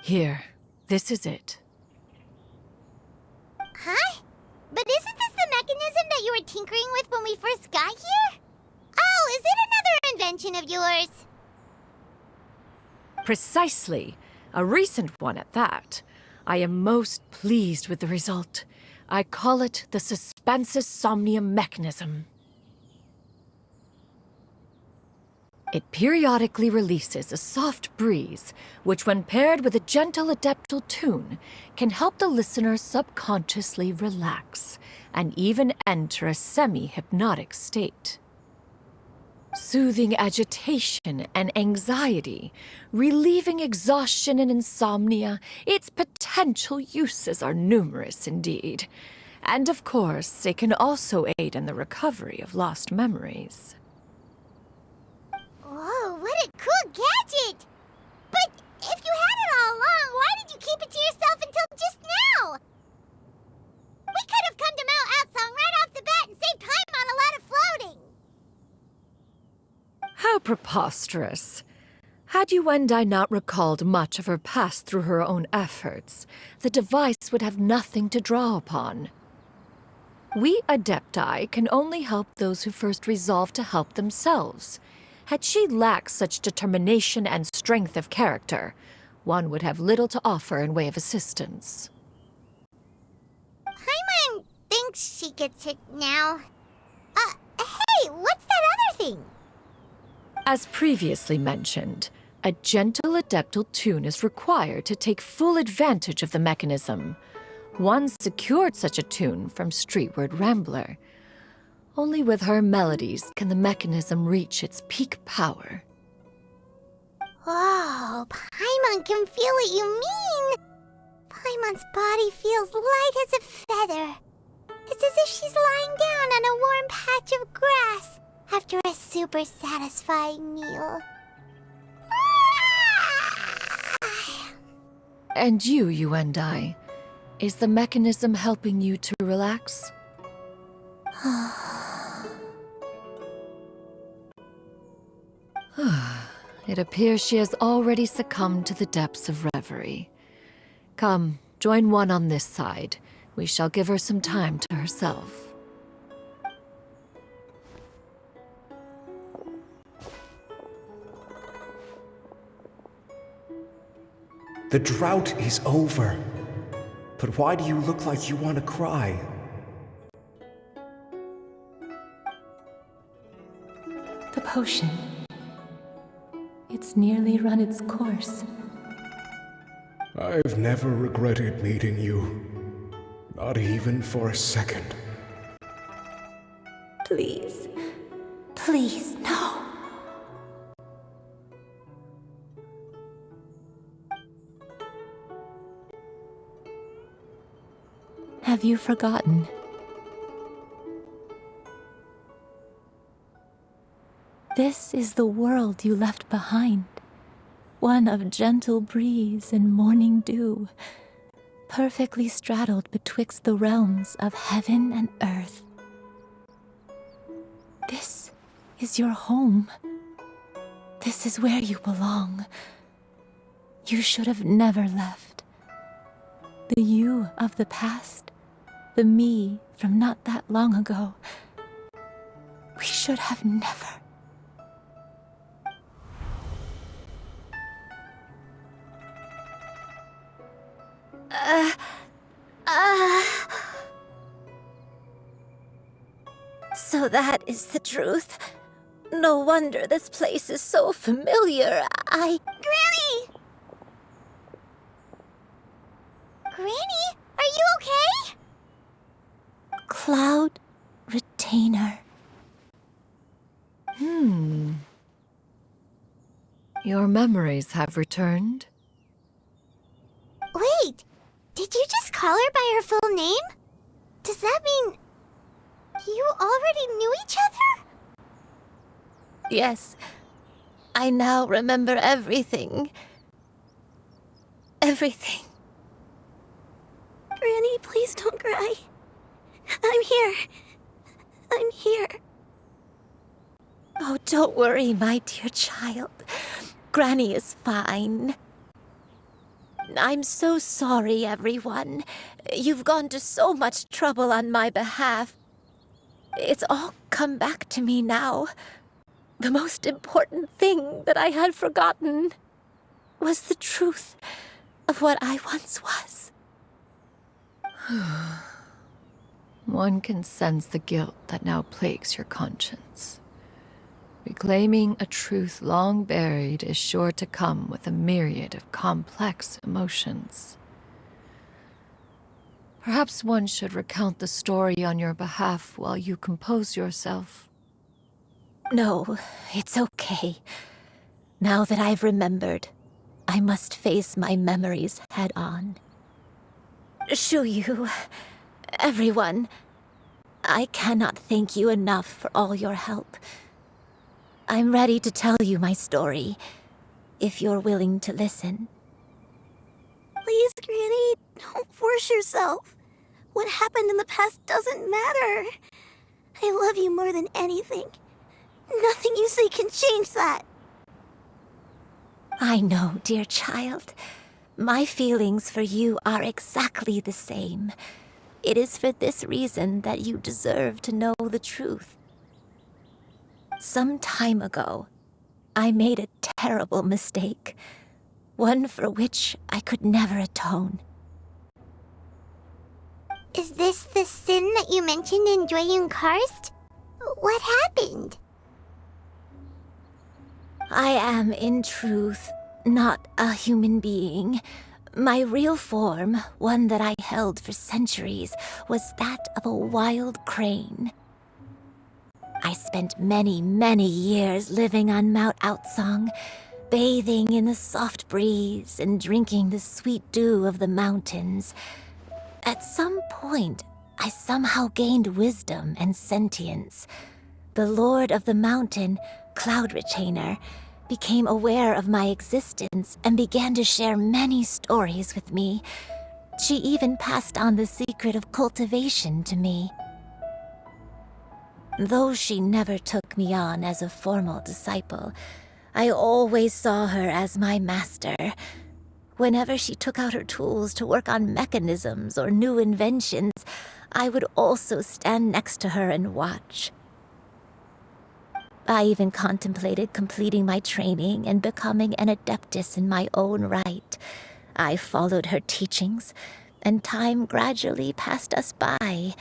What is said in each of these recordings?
Here, this is it. Huh? But isn't this the mechanism that you were tinkering with when we first got here? Oh, is it another invention of yours? Precisely. A recent one at that. I am most pleased with the result. I call it the Suspensus Somnium mechanism. It periodically releases a soft breeze, which when paired with a gentle adeptal tune, can help the listener subconsciously relax and even enter a semi-hypnotic state. Soothing agitation and anxiety, relieving exhaustion and insomnia, its potential uses are numerous indeed. And of course, it can also aid in the recovery of lost memories. Whoa, what a cool gadget! But if you had it all along, why did you keep it to yourself until just now? We could have come to Mount Outsong right off the bat and saved time on a lot of floating. How preposterous. Had Yuendai not recalled much of her past through her own efforts, the device would have nothing to draw upon. We Adepti can only help those who first resolve to help themselves. Had she lacked such determination and strength of character, one would have little to offer in way of assistance. Paimon thinks she gets it now. Hey, what's that other thing? As previously mentioned, a gentle adeptal tune is required to take full advantage of the mechanism. One secured such a tune from Streetward Rambler. Only with her melodies can the mechanism reach its peak power. Whoa, Paimon can feel what you mean. Paimon's body feels light as a feather. It's as if she's lying down on a warm patch of grass after a super satisfying meal. And you, Yuendai, is the mechanism helping you to relax? It appears she has already succumbed to the depths of reverie. Come, join one on this side. We shall give her some time to herself. The drought is over. But why do you look like you want to cry? The potion. It's nearly run its course. I've never regretted meeting you. Not even for a second. Please. Please, no. Have you forgotten? This is the world you left behind. One of gentle breeze and morning dew, perfectly straddled betwixt the realms of heaven and earth. This is your home. This is where you belong. You should have never left. The you of the past, the me from not that long ago, we should have never. So that is the truth. No wonder this place is so familiar. Granny! Granny, are you okay? Cloud Retainer. Your memories have returned? Wait, did you just call her by her full name? Does that mean you already knew each other? Yes, I now remember everything. Everything. Granny, please don't cry. I'm here. I'm here. Oh, don't worry, my dear child. Granny is fine. I'm so sorry, everyone. You've gone to so much trouble on my behalf. It's all come back to me now. The most important thing that I had forgotten was the truth of what I once was. One can sense the guilt that now plagues your conscience. Reclaiming a truth long buried is sure to come with a myriad of complex emotions. Perhaps one should recount the story on your behalf while you compose yourself. No, it's okay. Now that I've remembered, I must face my memories head on. Xiangyun, everyone, I cannot thank you enough for all your help. I'm ready to tell you my story, if you're willing to listen. Please, Granny, don't force yourself. What happened in the past doesn't matter. I love you more than anything. Nothing you say can change that. I know, dear child. My feelings for you are exactly the same. It is for this reason that you deserve to know the truth. Some time ago, I made a terrible mistake, one for which I could never atone. Is this the sin that you mentioned in Xiangyun Karst? What happened? I am, in truth, not a human being. My real form, one that I held for centuries, was that of a wild crane. I spent many, many years living on Mount Outsong, bathing in the soft breeze and drinking the sweet dew of the mountains. At some point, I somehow gained wisdom and sentience. The Lord of the Mountain, Cloud Retainer, became aware of my existence and began to share many stories with me. She even passed on the secret of cultivation to me. Though she never took me on as a formal disciple, I always saw her as my master. Whenever she took out her tools to work on mechanisms or new inventions, I would also stand next to her and watch. I even contemplated completing my training and becoming an adeptus in my own right. I followed her teachings, and time gradually passed us by.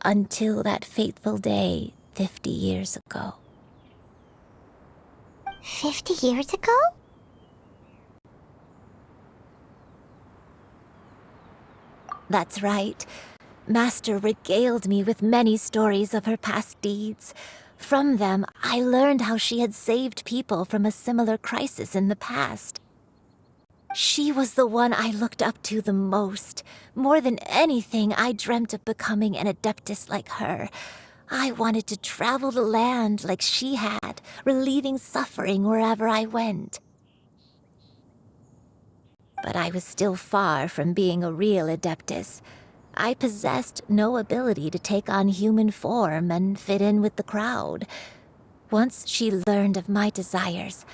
Until that fateful day 50 years ago. 50 years ago? That's right. Master regaled me with many stories of her past deeds. From them, I learned how she had saved people from a similar crisis in the past. She was the one I looked up to the most. More than anything, I dreamt of becoming an adeptus like her. I wanted to travel the land like she had, relieving suffering wherever I went. But I was still far from being a real adeptus. I possessed no ability to take on human form and fit in with the crowd. Once she learned of my desires,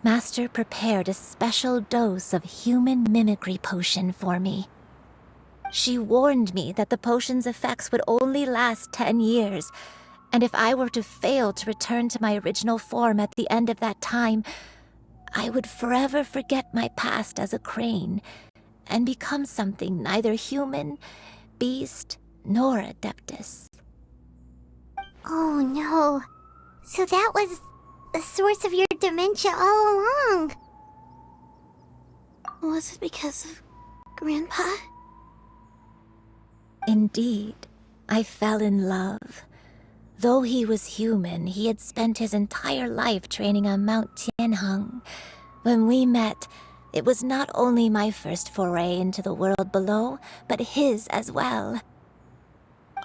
Master prepared a special dose of human mimicry potion for me. She warned me that the potion's effects would only last 10 years, and if I were to fail to return to my original form at the end of that time, I would forever forget my past as a crane and become something neither human, beast, nor adeptus. Oh no. So that was the source of your dementia all along. Was it because of Grandpa? Indeed, I fell in love. Though he was human, he had spent his entire life training on Mount Tianheng. When we met, it was not only my first foray into the world below, but his as well.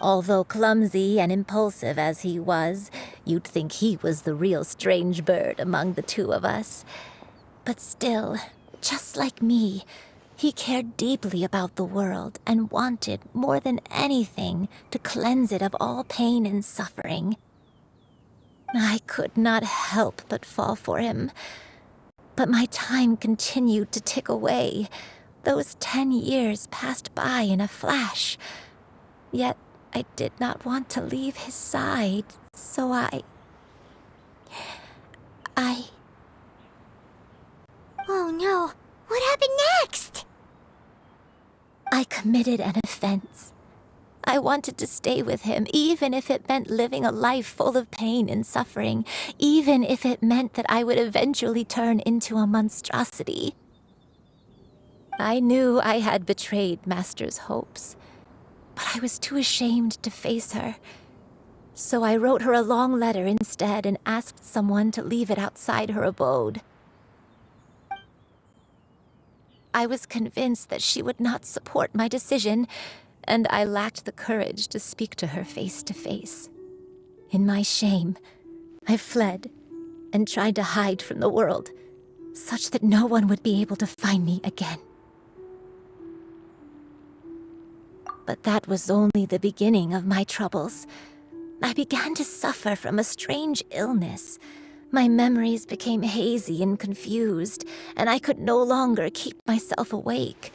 Although clumsy and impulsive as he was, you'd think he was the real strange bird among the two of us. But still, just like me, he cared deeply about the world and wanted, more than anything, to cleanse it of all pain and suffering. I could not help but fall for him. But my time continued to tick away. Those 10 years passed by in a flash. Yet I did not want to leave his side, so I... Oh no, what happened next? I committed an offense. I wanted to stay with him, even if it meant living a life full of pain and suffering, even if it meant that I would eventually turn into a monstrosity. I knew I had betrayed Master's hopes, but I was too ashamed to face her. So I wrote her a long letter instead and asked someone to leave it outside her abode. I was convinced that she would not support my decision, and I lacked the courage to speak to her face to face. In my shame, I fled and tried to hide from the world, such that no one would be able to find me again. But that was only the beginning of my troubles. I began to suffer from a strange illness. My memories became hazy and confused, and I could no longer keep myself awake.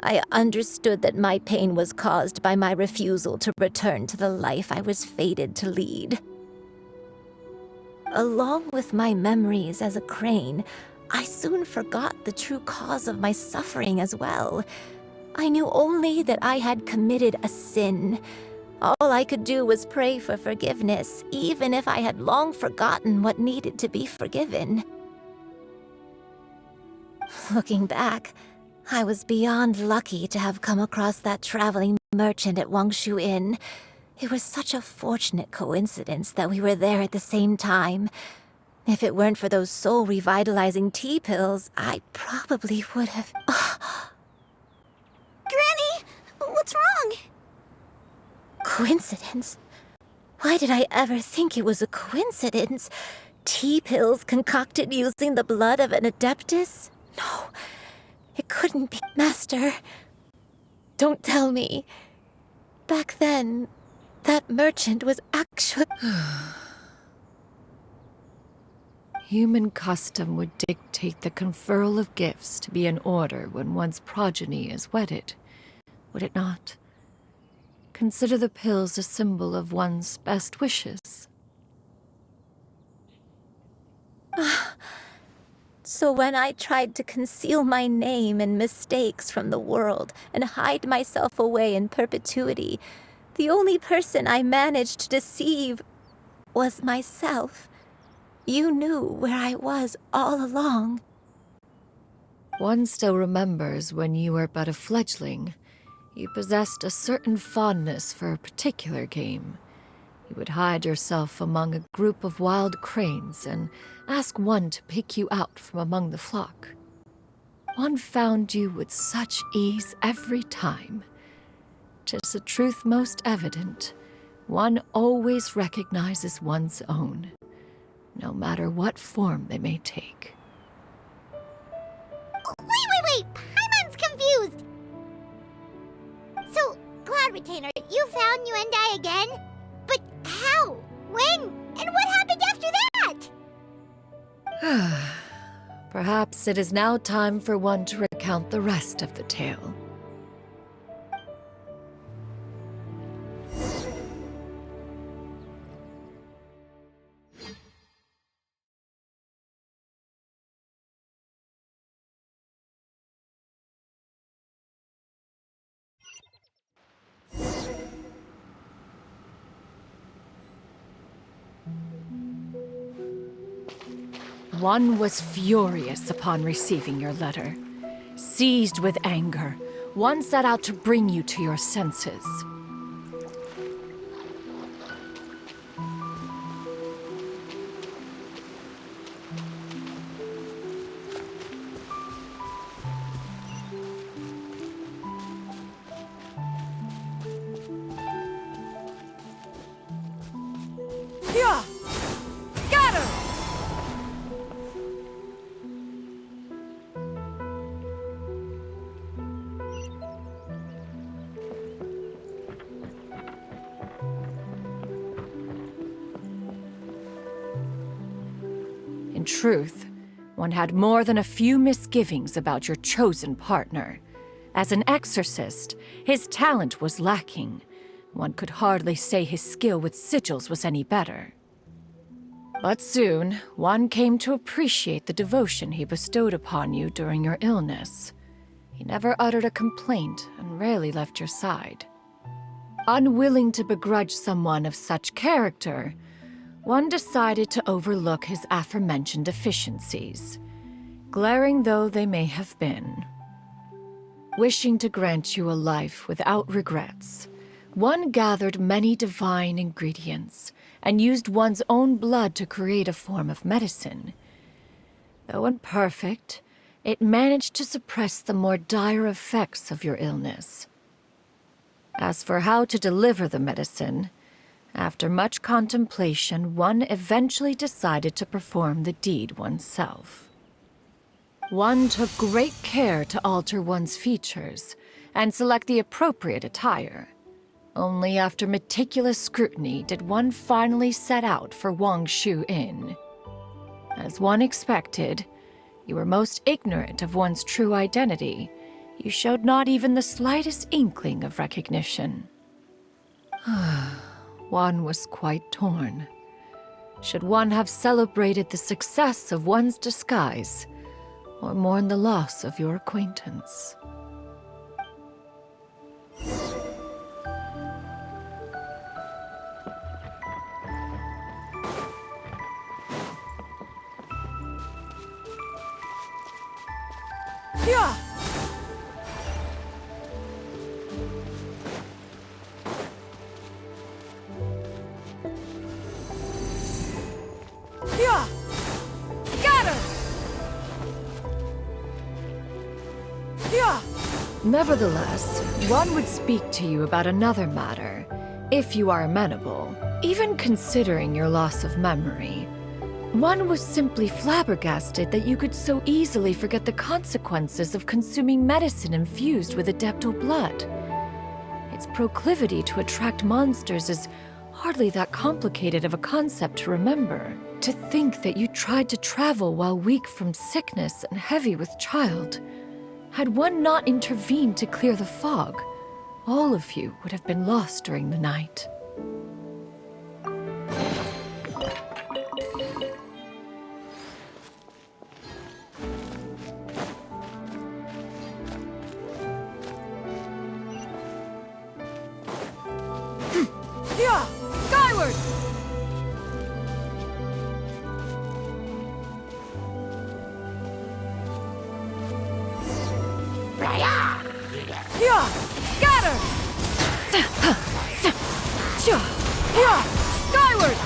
I understood that my pain was caused by my refusal to return to the life I was fated to lead. Along with my memories as a crane, I soon forgot the true cause of my suffering as well. I knew only that I had committed a sin. All I could do was pray for forgiveness, even if I had long forgotten what needed to be forgiven. Looking back, I was beyond lucky to have come across that traveling merchant at Wangshu Inn. It was such a fortunate coincidence that we were there at the same time. If it weren't for those soul-revitalizing tea pills, I probably would have... Granny, what's wrong? Coincidence? Why did I ever think it was a coincidence? Tea pills concocted using the blood of an adeptus? No, it couldn't be. Master, don't tell me. Back then, that merchant was actually... Human custom would dictate the conferral of gifts to be in order when one's progeny is wedded, would it not? Consider the pills a symbol of one's best wishes. So when I tried to conceal my name and mistakes from the world and hide myself away in perpetuity, the only person I managed to deceive was myself. You knew where I was all along. One still remembers when you were but a fledgling. You possessed a certain fondness for a particular game. You would hide yourself among a group of wild cranes and ask one to pick you out from among the flock. One found you with such ease every time. 'Tis a truth most evident. One always recognizes one's own, no matter what form they may take. Wait! Paimon's confused! So, Cloud Retainer, you found Yuendai again? But how? When? And what happened after that? Perhaps it is now time for one to recount the rest of the tale. One was furious upon receiving your letter. Seized with anger, one set out to bring you to your senses. Yeah! Scatter! In truth, one had more than a few misgivings about your chosen partner. As an exorcist, his talent was lacking. One could hardly say his skill with sigils was any better. But soon, one came to appreciate the devotion he bestowed upon you during your illness. He never uttered a complaint and rarely left your side. Unwilling to begrudge someone of such character, one decided to overlook his aforementioned deficiencies, glaring though they may have been. Wishing to grant you a life without regrets, one gathered many divine ingredients and used one's own blood to create a form of medicine. Though imperfect, it managed to suppress the more dire effects of your illness. As for how to deliver the medicine, after much contemplation, one eventually decided to perform the deed oneself. One took great care to alter one's features and select the appropriate attire. Only after meticulous scrutiny did one finally set out for Wangshu Inn. As one expected, you were most ignorant of one's true identity. You showed not even the slightest inkling of recognition. One was quite torn. Should one have celebrated the success of one's disguise, or mourned the loss of your acquaintance? Yeah! Yeah! Scatter! Yeah! Nevertheless, one would speak to you about another matter, if you are amenable. Even considering your loss of memory, one was simply flabbergasted that you could so easily forget the consequences of consuming medicine infused with adeptal blood. Its proclivity to attract monsters is hardly that complicated of a concept to remember. To think that you tried to travel while weak from sickness and heavy with child. Had one not intervened to clear the fog, all of you would have been lost during the night. Yeah! Skyward! Yeah! Scatter! Yeah! Skyward!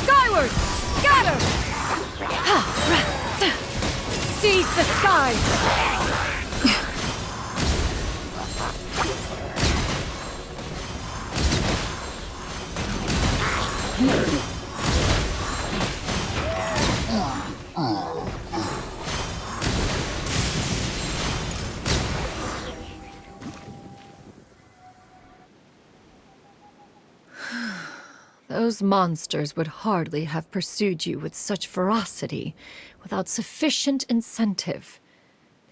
Skyward! Scatter! Seize the skies! Those monsters would hardly have pursued you with such ferocity without sufficient incentive.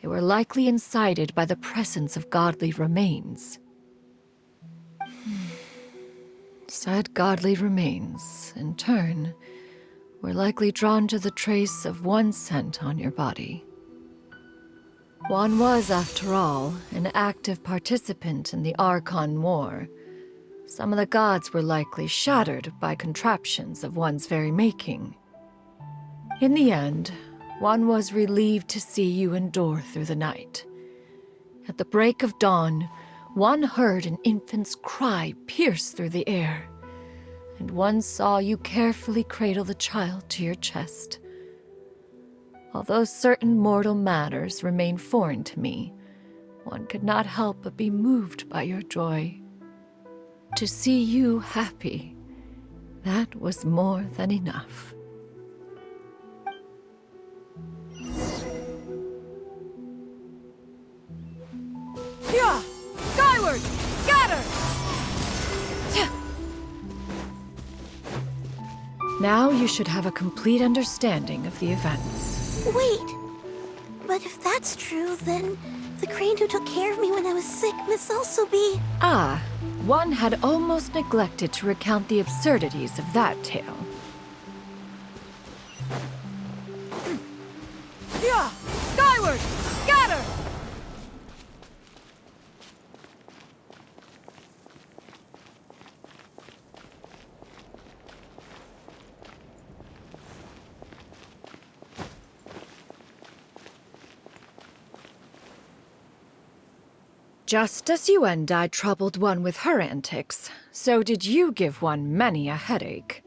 They were likely incited by the presence of godly remains. Said godly remains, in turn, were likely drawn to the trace of one scent on your body. One was, after all, an active participant in the Archon War. Some of the gods were likely shattered by contraptions of one's very making. In the end, one was relieved to see you endure through the night. At the break of dawn, one heard an infant's cry pierce through the air, and one saw you carefully cradle the child to your chest. Although certain mortal matters remain foreign to me, one could not help but be moved by your joy. To see you happy, that was more than enough. Yeah! Skyward! Scatter! Now you should have a complete understanding of the events. Wait! But if that's true, then the crane who took care of me when I was sick must also be... Ah, one had almost neglected to recount the absurdities of that tale. Yeah! Skyward! Scatter! Just as you and I troubled one with her antics, so did you give one many a headache.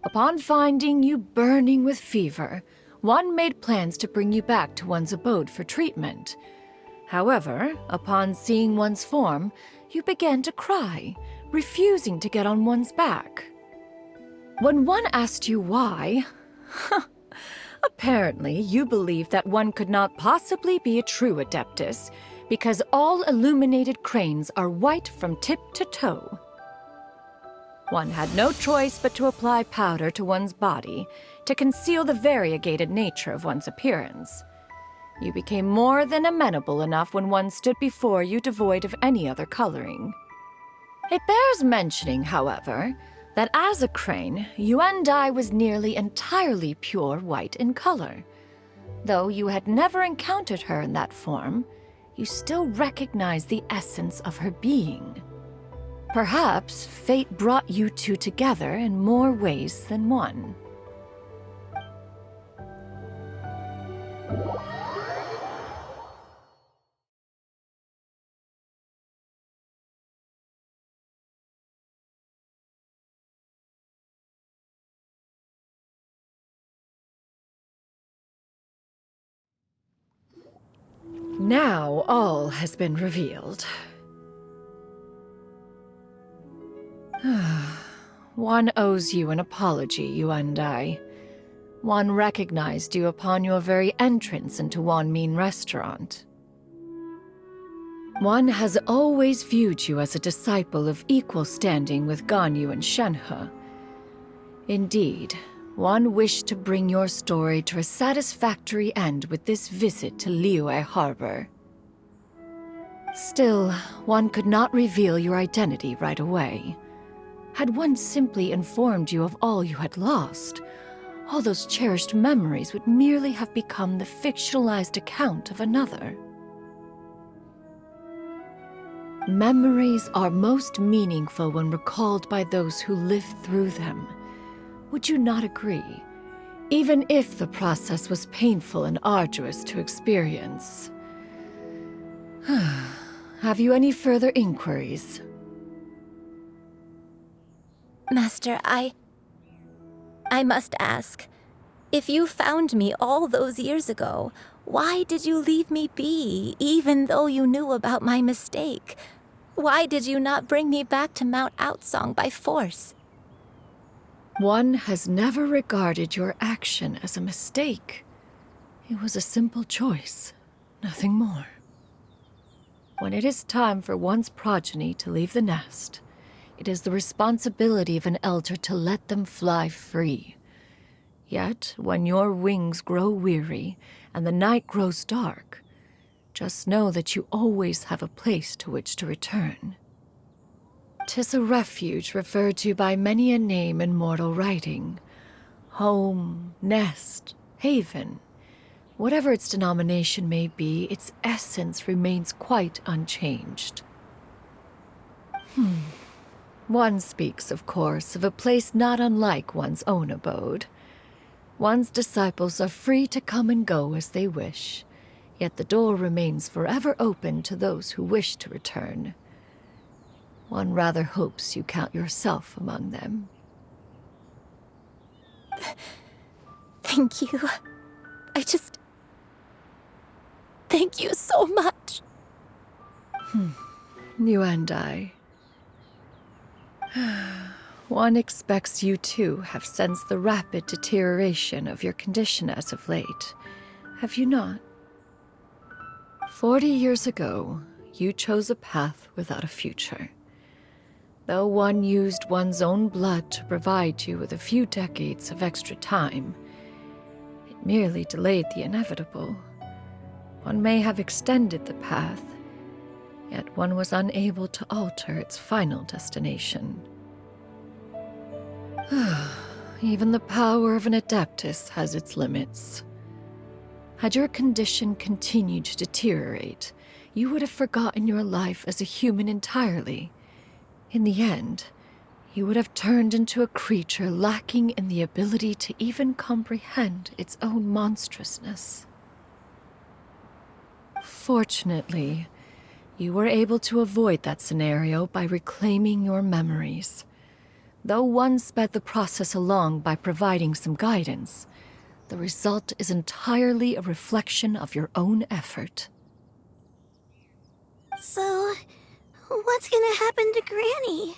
Upon finding you burning with fever, one made plans to bring you back to one's abode for treatment. However, upon seeing one's form, you began to cry, refusing to get on one's back. When one asked you why, apparently you believed that one could not possibly be a true Adeptus, because all illuminated cranes are white from tip to toe. One had no choice but to apply powder to one's body to conceal the variegated nature of one's appearance. You became more than amenable enough when one stood before you devoid of any other coloring. It bears mentioning, however, that as a crane, Yuendai was nearly entirely pure white in color. Though you had never encountered her in that form, you still recognize the essence of her being. Perhaps fate brought you two together in more ways than one. Now all has been revealed. One owes you an apology, you and I. One recognized you upon your very entrance into Wanmin restaurant. One has always viewed you as a disciple of equal standing with Ganyu and Shenhe. Indeed, one wished to bring your story to a satisfactory end with this visit to Liyue Harbor. Still, one could not reveal your identity right away. Had one simply informed you of all you had lost, all those cherished memories would merely have become the fictionalized account of another. Memories are most meaningful when recalled by those who lived through them. Would you not agree? Even if the process was painful and arduous to experience. Have you any further inquiries? Master, I must ask. If you found me all those years ago, why did you leave me be, even though you knew about my mistake? Why did you not bring me back to Mount Outsong by force? One has never regarded your action as a mistake. It was a simple choice, nothing more. When it is time for one's progeny to leave the nest, it is the responsibility of an elder to let them fly free. Yet, when your wings grow weary and the night grows dark, just know that you always have a place to which to return. 'Tis a refuge referred to by many a name in mortal writing. Home, nest, haven. Whatever its denomination may be, its essence remains quite unchanged. One speaks, of course, of a place not unlike one's own abode. One's disciples are free to come and go as they wish, yet the door remains forever open to those who wish to return. One rather hopes you count yourself among them. Thank you. Thank you so much. You and I. One expects you too have sensed the rapid deterioration of your condition as of late, have you not? 40 years ago, you chose a path without a future. Though one used one's own blood to provide you with a few decades of extra time, it merely delayed the inevitable. One may have extended the path, yet one was unable to alter its final destination. Even the power of an Adeptus has its limits. Had your condition continued to deteriorate, you would have forgotten your life as a human entirely. In the end, you would have turned into a creature lacking in the ability to even comprehend its own monstrousness. Fortunately, you were able to avoid that scenario by reclaiming your memories. Though one sped the process along by providing some guidance, the result is entirely a reflection of your own effort. So, what's gonna happen to Granny?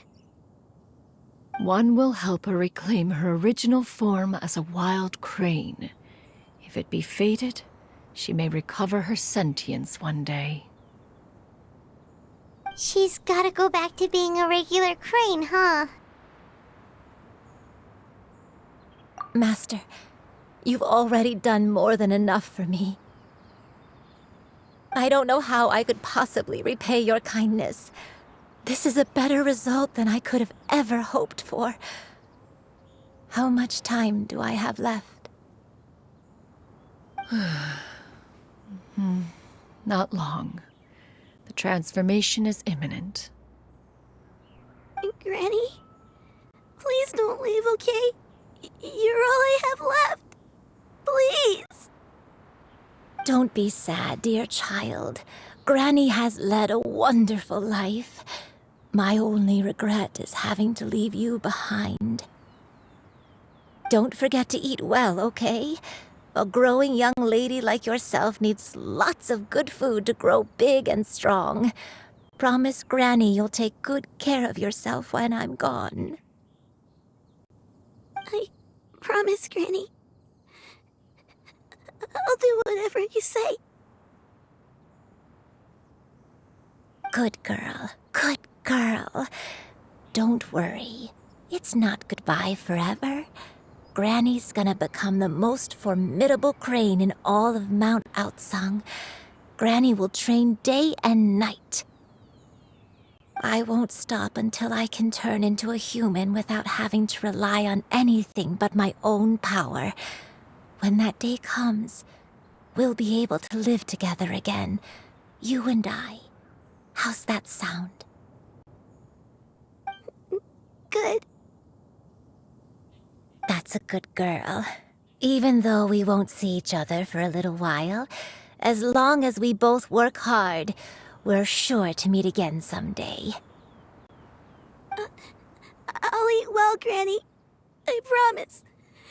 One will help her reclaim her original form as a wild crane. If it be fated, she may recover her sentience one day. She's gotta go back to being a regular crane, huh? Master, you've already done more than enough for me. I don't know how I could possibly repay your kindness. This is a better result than I could have ever hoped for. How much time do I have left? Not long. The transformation is imminent. Granny? Please don't leave, okay? You're all I have left. Please! Don't be sad, dear child. Granny has led a wonderful life. My only regret is having to leave you behind. Don't forget to eat well, okay? A growing young lady like yourself needs lots of good food to grow big and strong. Promise Granny you'll take good care of yourself when I'm gone. I promise, Granny. I'll do whatever you say. Good girl, good girl. Don't worry. It's not goodbye forever. Granny's gonna become the most formidable crane in all of Mount Outsung. Granny will train day and night. I won't stop until I can turn into a human without having to rely on anything but my own power. When that day comes, we'll be able to live together again, you and I. How's that sound? Good. That's a good girl. Even though we won't see each other for a little while, as long as we both work hard, we're sure to meet again someday. I'll eat well, Granny. I promise.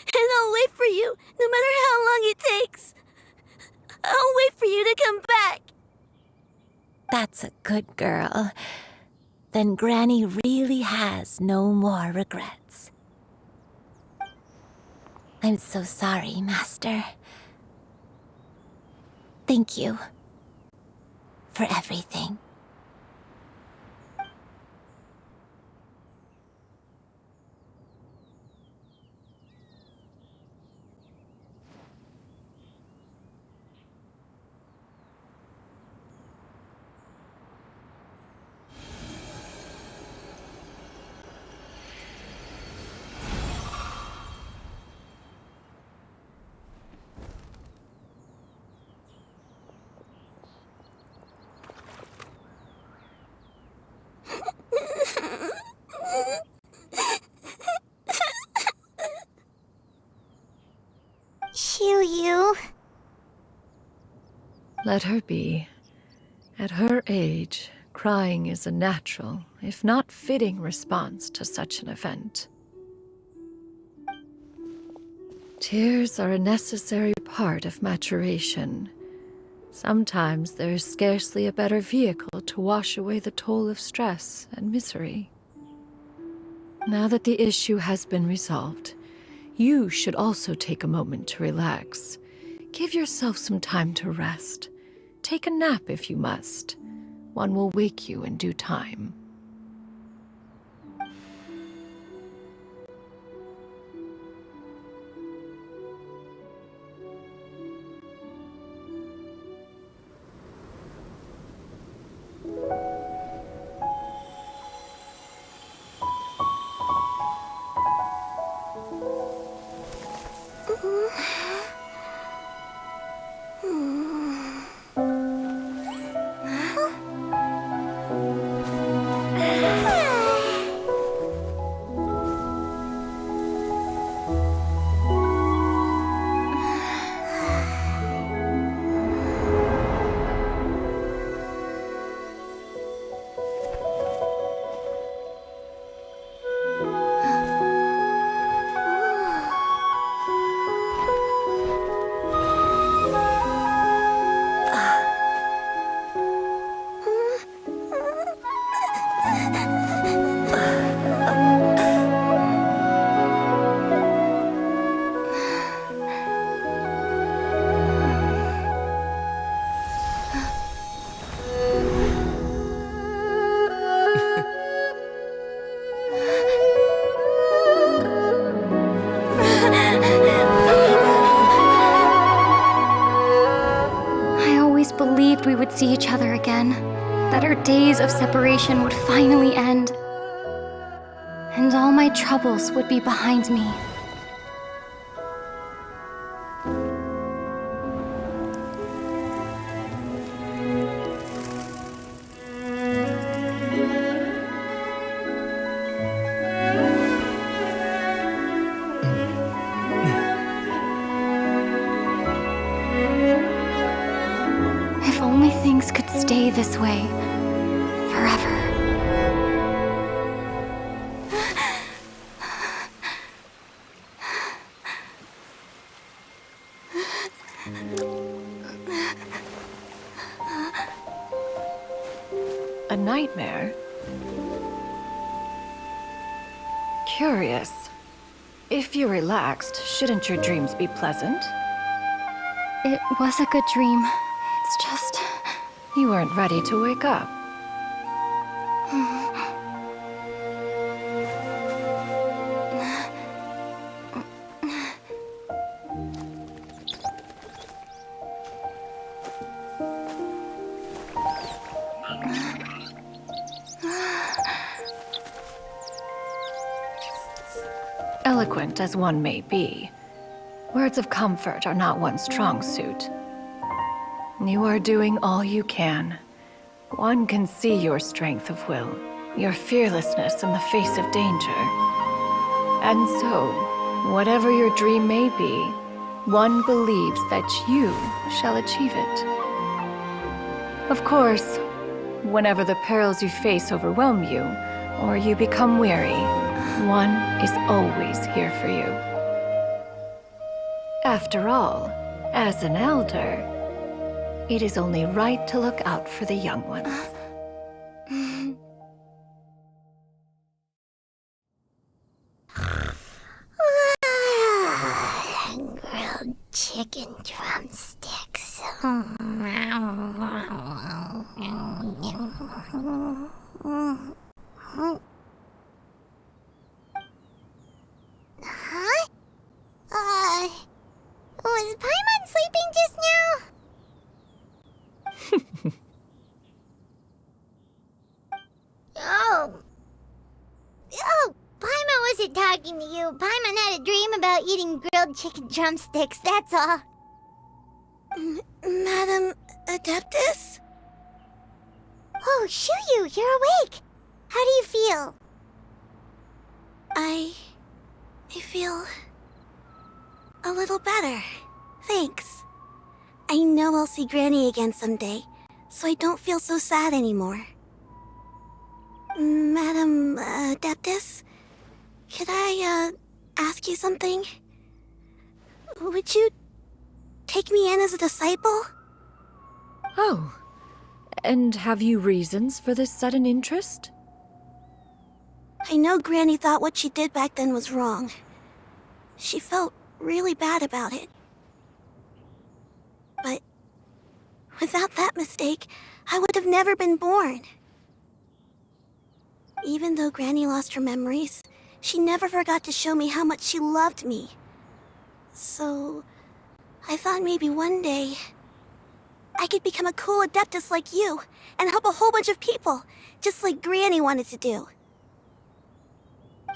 And I'll wait for you, no matter how long it takes. I'll wait for you to come back. That's a good girl. Then Granny really has no more regrets. I'm so sorry, Master. Thank you for everything. Xiangyun. Let her be. At her age, crying is a natural, if not fitting, response to such an event. Tears are a necessary part of maturation. Sometimes there is scarcely a better vehicle to wash away the toll of stress and misery. Now that the issue has been resolved, you should also take a moment to relax. Give yourself some time to rest. Take a nap if you must. One will wake you in due time. would see each other again, that our days of separation would finally end, and all my troubles would be behind me. If only things could stay this way forever. A nightmare? Curious. If you're relaxed, shouldn't your dreams be pleasant? It was a good dream. It's just... You weren't ready to wake up. Eloquent as one may be, words of comfort are not one's strong suit. You are doing all you can. One can see your strength of will, your fearlessness in the face of danger. And so, whatever your dream may be, one believes that you shall achieve it. Of course, whenever the perils you face overwhelm you, or you become weary, one is always here for you. After all, as an elder, it is only right to look out for the young ones. Grilled chicken drumsticks. Huh? Was Paimon sleeping just now? Oh, Paimon wasn't talking to you. Paimon had a dream about eating grilled chicken drumsticks, that's all. Madam Adeptus? Oh, Xiangyun, you're awake. How do you feel? I feel a little better. Thanks. I know I'll see Granny again someday, so I don't feel so sad anymore. Madam Adeptus, could I, ask you something? Would you take me in as a disciple? Oh, and have you reasons for this sudden interest? I know Granny thought what she did back then was wrong. She felt really bad about it. But without that mistake, I would have never been born. Even though Granny lost her memories, she never forgot to show me how much she loved me. So, I thought maybe one day I could become a cool Adeptus like you and help a whole bunch of people, just like Granny wanted to do.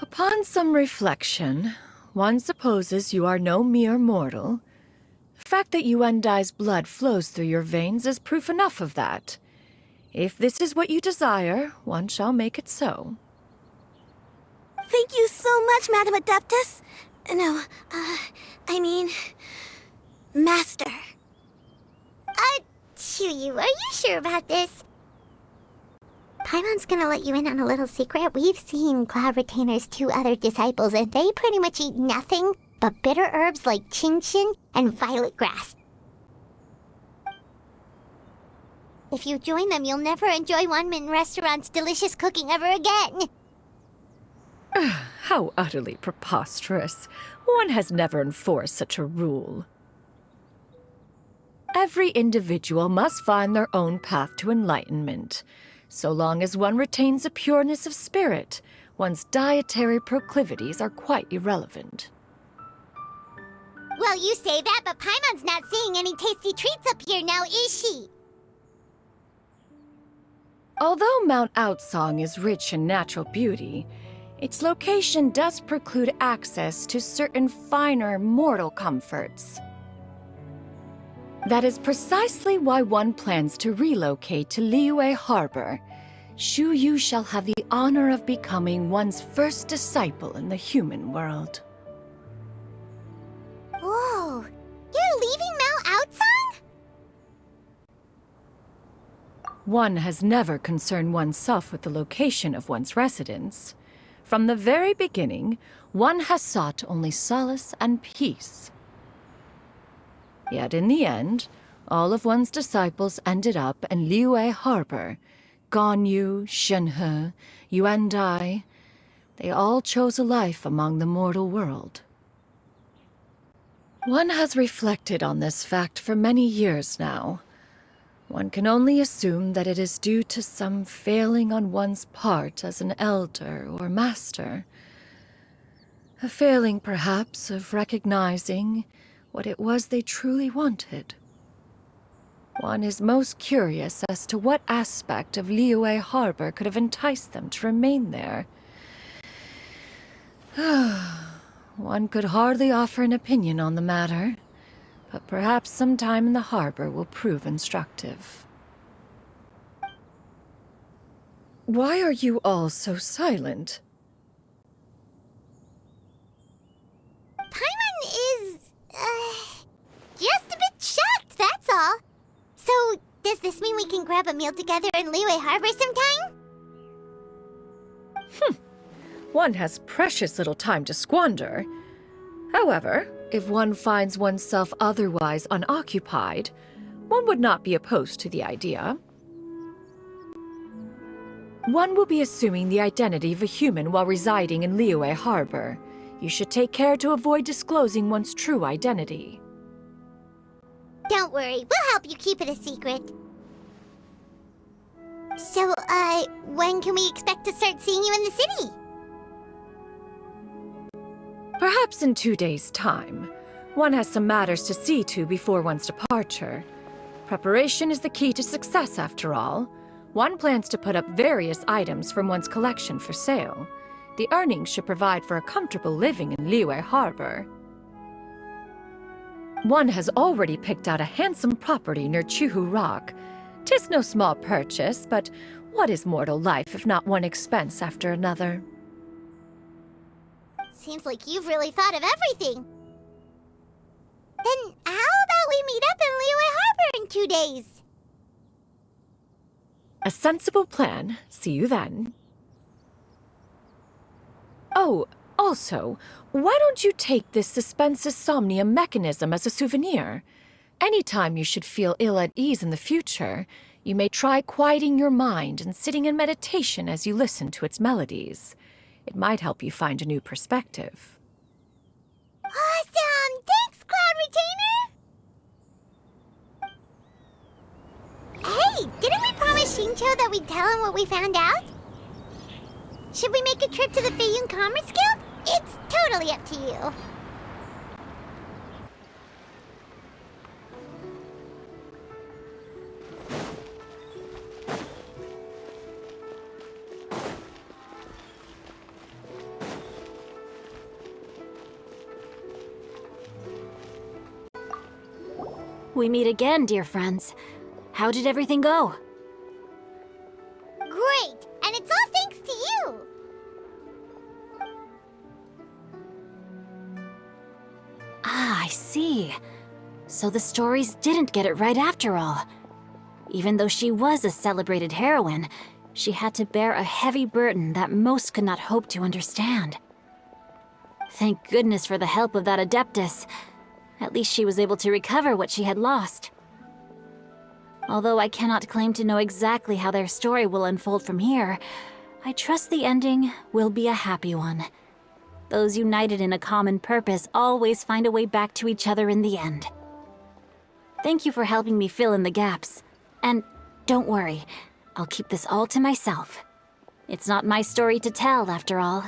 Upon some reflection, one supposes you are no mere mortal. The fact that Yuendai's blood flows through your veins is proof enough of that. If this is what you desire, one shall make it so. Thank you so much, Madam Adeptus. No, I mean... Master. Chuyu, are you sure about this? Paimon's gonna let you in on a little secret. We've seen Cloud Retainer's 2 other disciples, and they pretty much eat nothing but bitter herbs like Xiangyun and violet grass. If you join them, you'll never enjoy Wanmin Restaurant's delicious cooking ever again. How utterly preposterous. One has never enforced such a rule. Every individual must find their own path to enlightenment. So long as one retains a pureness of spirit, one's dietary proclivities are quite irrelevant. Well, you say that, but Paimon's not seeing any tasty treats up here now, is she? Although Mount Outsong is rich in natural beauty, its location does preclude access to certain finer mortal comforts. That is precisely why one plans to relocate to Liyue Harbor. Shu Yu shall have the honor of becoming one's first disciple in the human world. Whoa! You're leaving Mount Outsong? One has never concerned oneself with the location of one's residence. From the very beginning, one has sought only solace and peace. Yet in the end, all of one's disciples ended up in Liyue Harbor. Ganyu, Shenhe, Yuan Dai, they all chose a life among the mortal world. One has reflected on this fact for many years now. One can only assume that it is due to some failing on one's part as an elder or master. A failing, perhaps, of recognizing what it was they truly wanted. One is most curious as to what aspect of Liyue Harbor could have enticed them to remain there. One could hardly offer an opinion on the matter, but perhaps some time in the harbor will prove instructive. Why are you all so silent? Paimon is, just a bit shocked, that's all. So, does this mean we can grab a meal together in Liyue Harbor sometime? One has precious little time to squander. However, if one finds oneself otherwise unoccupied, one would not be opposed to the idea. One will be assuming the identity of a human while residing in Liyue Harbor. You should take care to avoid disclosing one's true identity. Don't worry, we'll help you keep it a secret. So, when can we expect to start seeing you in the city? Perhaps in 2 days' time. One has some matters to see to before one's departure. Preparation is the key to success, after all. One plans to put up various items from one's collection for sale. The earnings should provide for a comfortable living in Liyue Harbor. One has already picked out a handsome property near Chuhu Rock. 'Tis no small purchase, but what is mortal life if not one expense after another? Seems like you've really thought of everything. Then how about we meet up in Liyue Harbor in 2 days? A sensible plan. See you then. Oh, also, why don't you take this suspense somnium mechanism as a souvenir? Anytime you should feel ill at ease in the future, you may try quieting your mind and sitting in meditation as you listen to its melodies. It might help you find a new perspective. Awesome! Thanks, Cloud Retainer! Hey, didn't we promise Shincho that we'd tell him what we found out? Should we make a trip to the Feiyun Commerce Guild? It's totally up to you. We meet again, dear friends. How did everything go? Great! And it's all thanks to you! Ah, I see. So the stories didn't get it right after all. Even though she was a celebrated heroine, she had to bear a heavy burden that most could not hope to understand. Thank goodness for the help of that Adeptus. At least she was able to recover what she had lost. Although I cannot claim to know exactly how their story will unfold from here, I trust the ending will be a happy one. Those united in a common purpose always find a way back to each other in the end. Thank you for helping me fill in the gaps. And don't worry, I'll keep this all to myself. It's not my story to tell, after all.